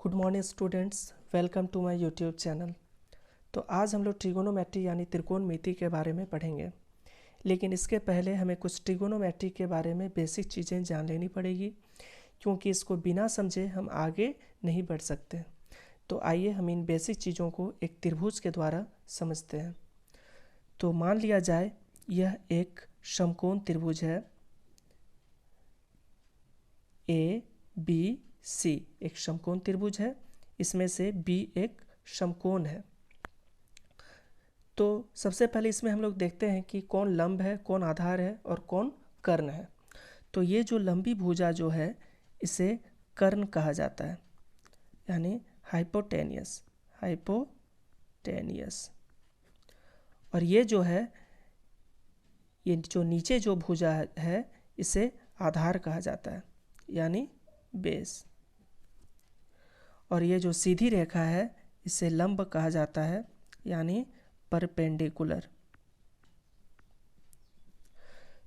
Good morning students, welcome to my YouTube channel. तो आज हम लोग ट्रिगोनोमेट्री यानी त्रिकोणमिति के बारे में पढ़ेंगे, लेकिन इसके पहले हमें कुछ ट्रिगोनोमेट्री के बारे में बेसिक चीज़ें जान लेनी पड़ेगी, क्योंकि इसको बिना समझे हम आगे नहीं बढ़ सकते। तो आइए हम इन बेसिक चीज़ों को एक त्रिभुज के द्वारा समझते हैं। तो मान लिया जाए यह एक समकोण त्रिभुज है, ए बी सी एक समकोण त्रिभुज है। इसमें से बी एक समकोण है। तो सबसे पहले इसमें हम लोग देखते हैं कि कौन लंब है, कौन आधार है और कौन कर्ण है। तो ये जो लंबी भुजा जो है इसे कर्ण कहा जाता है, यानी हाइपोटेनियस। और ये जो है, ये जो नीचे जो भुजा है इसे आधार कहा जाता है, यानी बेस। और ये जो सीधी रेखा है इसे लंब कहा जाता है, यानी परपेंडिकुलर।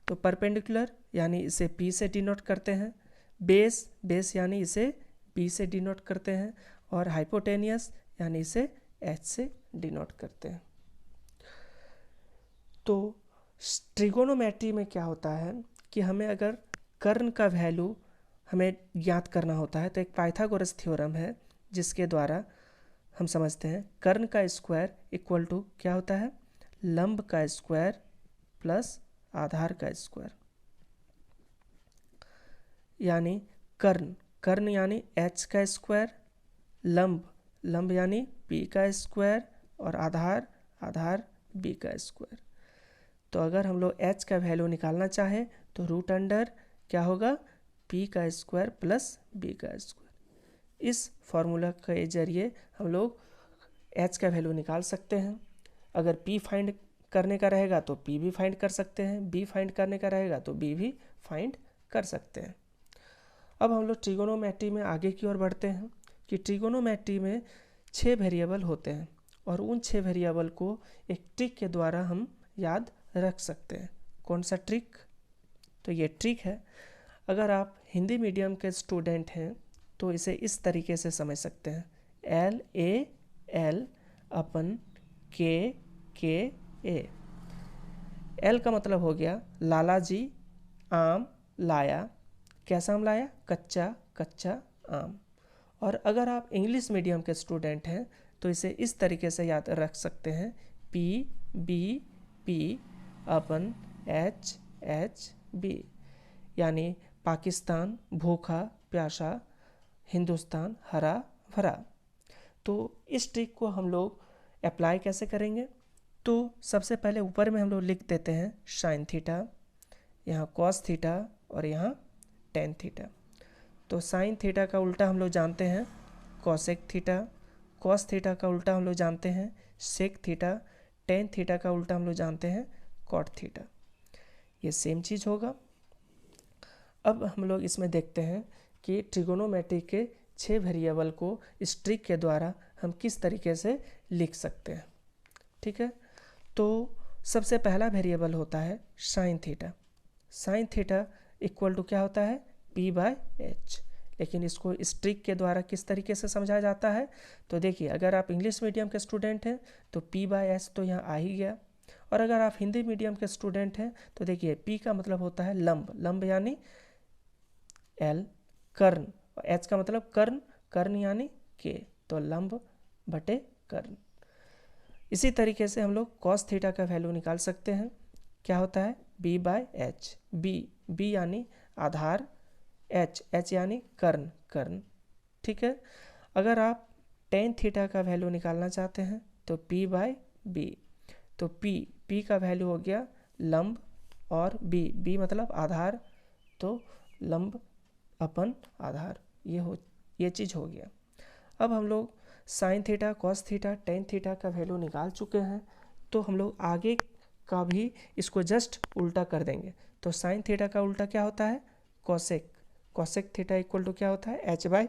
तो परपेंडिकुलर यानी इसे P से डिनोट करते हैं, बेस यानी इसे B से डिनोट करते हैं, और हाइपोटेनियस यानी इसे H से डिनोट करते हैं। तो ट्रिगोनोमेट्री में क्या होता है कि हमें अगर कर्ण का वैल्यू हमें ज्ञात करना होता है तो एक पाइथागोरस थ्योरम है जिसके द्वारा हम समझते हैं कर्ण का स्क्वायर इक्वल टू क्या होता है, लंब का स्क्वायर प्लस आधार का स्क्वायर। यानी कर्ण यानी h का स्क्वायर, लंब यानी p का स्क्वायर, और आधार b का स्क्वायर। तो अगर हम लोग h का वैल्यू निकालना चाहें तो रूट अंडर क्या होगा, p का स्क्वायर प्लस b का स्क्वायर। इस फॉर्मूला के जरिए हम लोग h का वैल्यू निकाल सकते हैं। अगर p फाइंड करने का रहेगा तो p भी फाइंड कर सकते हैं, b फाइंड करने का रहेगा तो b भी फाइंड कर सकते हैं। अब हम लोग ट्रिगोनोमेट्री में आगे की ओर बढ़ते हैं कि ट्रिगोनोमेट्री में 6 वेरिएबल होते हैं, और उन 6 वेरिएबल को एक ट्रिक के द्वारा हम याद रख सकते हैं। कौन सा ट्रिक? तो ये ट्रिक है, अगर आप हिंदी मीडियम के स्टूडेंट हैं तो इसे इस तरीके से समझ सकते हैं, LAL अपन KA। L का मतलब हो गया लाला जी आम लाया। कैसा आम लाया? कच्चा आम। और अगर आप इंग्लिश मीडियम के स्टूडेंट हैं तो इसे इस तरीके से याद रख सकते हैं, PB अपन HB, यानी पाकिस्तान भूखा प्यासा, हिंदुस्तान हरा भरा। तो इस ट्रिक को हम लोग अप्लाई कैसे करेंगे? तो सबसे पहले ऊपर में हम लोग लिख देते हैं साइन थीटा, यहाँ कॉस थीटा और यहाँ टेन थीटा। तो साइन थीटा का उल्टा हम लोग जानते हैं कॉसेक थीटा, कॉस थीटा का उल्टा हम लोग जानते हैं सेक थीटा, टेन थीटा का उल्टा हम लोग जानते हैं कॉट थीटा। ये सेम चीज़ होगा। अब हम लोग इसमें देखते हैं कि ट्रिगोनोमेट्री के 6 वेरिएबल को इस ट्रिक के द्वारा हम किस तरीके से लिख सकते हैं। ठीक है, तो सबसे पहला वेरिएबल होता है sine theta. Sine theta equal to क्या होता है, P/H। लेकिन इसको इस ट्रिक के द्वारा किस तरीके से समझाया जाता है? तो देखिए, अगर आप इंग्लिश मीडियम के स्टूडेंट हैं तो P/H तो यहाँ आ ही गया, और अगर आप हिंदी मीडियम के स्टूडेंट हैं तो देखिए P का मतलब होता है लंब यानी L, कर्ण, और H का मतलब कर्ण यानी K, तो लंब बटे कर्ण। इसी तरीके से हम लोग कॉस थीटा का वैल्यू निकाल सकते हैं। क्या होता है, B/H। B यानी आधार, H यानी कर्ण। ठीक है, अगर आप टेन थीटा का वैल्यू निकालना चाहते हैं तो P/B। तो P का वैल्यू हो गया लंब, और B मतलब आधार, तो लंब अपन आधार। ये चीज़ हो गया। अब हम लोग sine theta, cos theta, tan theta का वैल्यू निकाल चुके हैं, तो हम लोग आगे का भी इसको जस्ट उल्टा कर देंगे। तो साइन थीटा का उल्टा क्या होता है, कॉसेक थीटा इक्वल टू क्या होता है, H/P।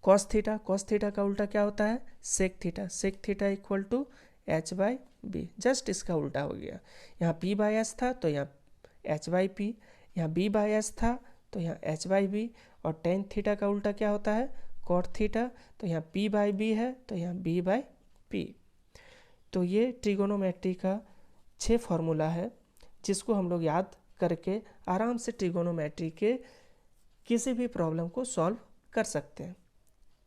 कॉस थीटा का उल्टा क्या होता है, sec theta equal to H/B। Just इसका उल्टा हो गया। यहाँ P/S था तो यहाँ H/P, यहाँ B/S था तो यहाँ H/B, और टेन थीटा का उल्टा क्या होता है, कॉट थीटा, तो यहाँ p बाई बी है, तो यहाँ b बाई पी। तो ये ट्रिगोनोमेट्री का 6 फार्मूला है जिसको हम लोग याद करके आराम से ट्रिगोनोमेट्री के किसी भी प्रॉब्लम को सॉल्व कर सकते हैं।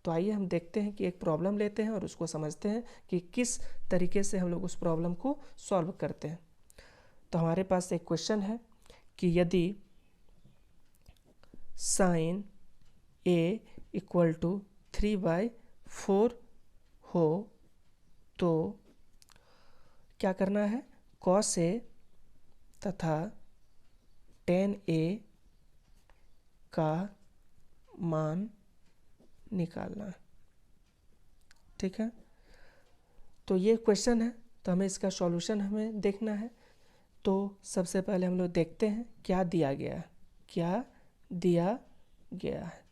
तो आइए हम देखते हैं कि एक प्रॉब्लम लेते हैं और उसको समझते हैं कि किस तरीके से हम लोग उस प्रॉब्लम को सॉल्व करते हैं। तो हमारे पास एक क्वेश्चन है कि यदि साइन ए इक्वल टू 3/4 हो तो क्या करना है, कॉस ए तथा tan ए का मान निकालना है। ठीक है, तो ये क्वेश्चन है, तो हमें इसका सॉल्यूशन हमें देखना है। तो सबसे पहले हम लोग देखते हैं क्या दिया गया है, क्या दिया गया है।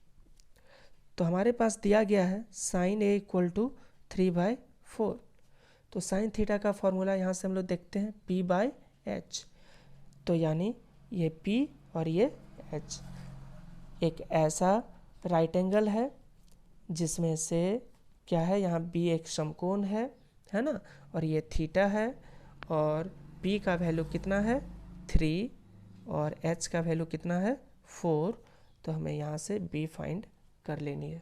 तो हमारे पास दिया गया है साइन ए इक्वल टू 3/4। तो साइन थीटा का फॉर्मूला यहाँ से हम लोग देखते हैं p/h। तो यानी ये p और ये h एक ऐसा राइट एंगल है जिसमें से क्या है, यहाँ b एक समकोण है ना, और ये थीटा है, और p का वैल्यू कितना है 3 और h का वैल्यू कितना है 4। तो हमें यहाँ से b फाइंड कर लेनी है,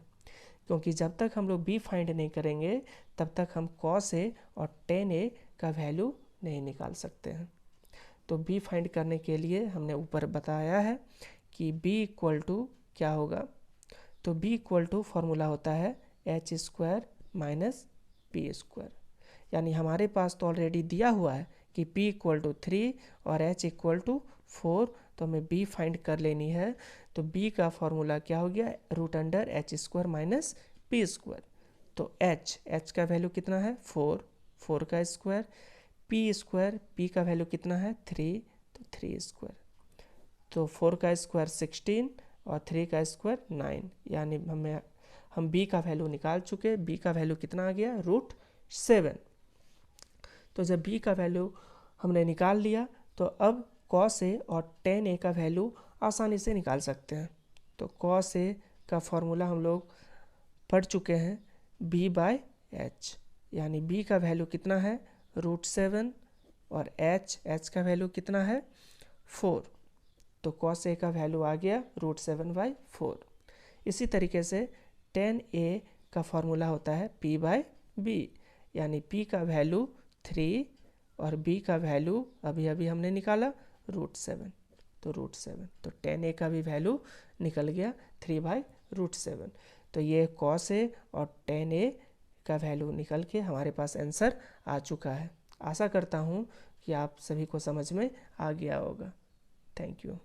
क्योंकि जब तक हम लोग b फाइंड नहीं करेंगे तब तक हम cos a और tan a का वैल्यू नहीं निकाल सकते हैं। तो b फाइंड करने के लिए हमने ऊपर बताया है कि b इक्वल टू क्या होगा, तो b इक्वल टू फॉर्मूला होता है h square minus p square. यानी हमारे पास तो ऑलरेडी दिया हुआ है कि p इक्वल टू 3 और h इक्वल टू 4, तो हमें b फाइंड कर लेनी है। तो b का फॉर्मूला क्या हो गया, root under h square minus p square. तो h का वैल्यू कितना है 4 का स्क्वायर, p स्क्वायर p का वैल्यू कितना है 3, तो 3 स्क्वायर। तो 4 का स्क्वायर 16 और 3 का स्क्वायर 9, यानी हम b का वैल्यू निकाल चुके। b का वैल्यू कितना आ गया √7। तो जब b का वैल्यू हमने निकाल लिया तो अब cos a और tan a का वैल्यू आसानी से निकाल सकते हैं। तो cos a का फॉर्मूला हम लोग पढ़ चुके हैं b/h, यानी b का वैल्यू कितना है √7 और h का वैल्यू कितना है 4। तो cos a का वैल्यू आ गया √7/4। इसी तरीके से tan a का फॉर्मूला होता है p/b, यानी p का वैल्यू 3 और b का वैल्यू अभी हमने निकाला √7, तो √7। तो tan a का भी वैल्यू निकल गया 3/√7। तो ये cos a और tan a का वैल्यू निकल के हमारे पास आंसर आ चुका है। आशा करता हूँ कि आप सभी को समझ में आ गया होगा। Thank you.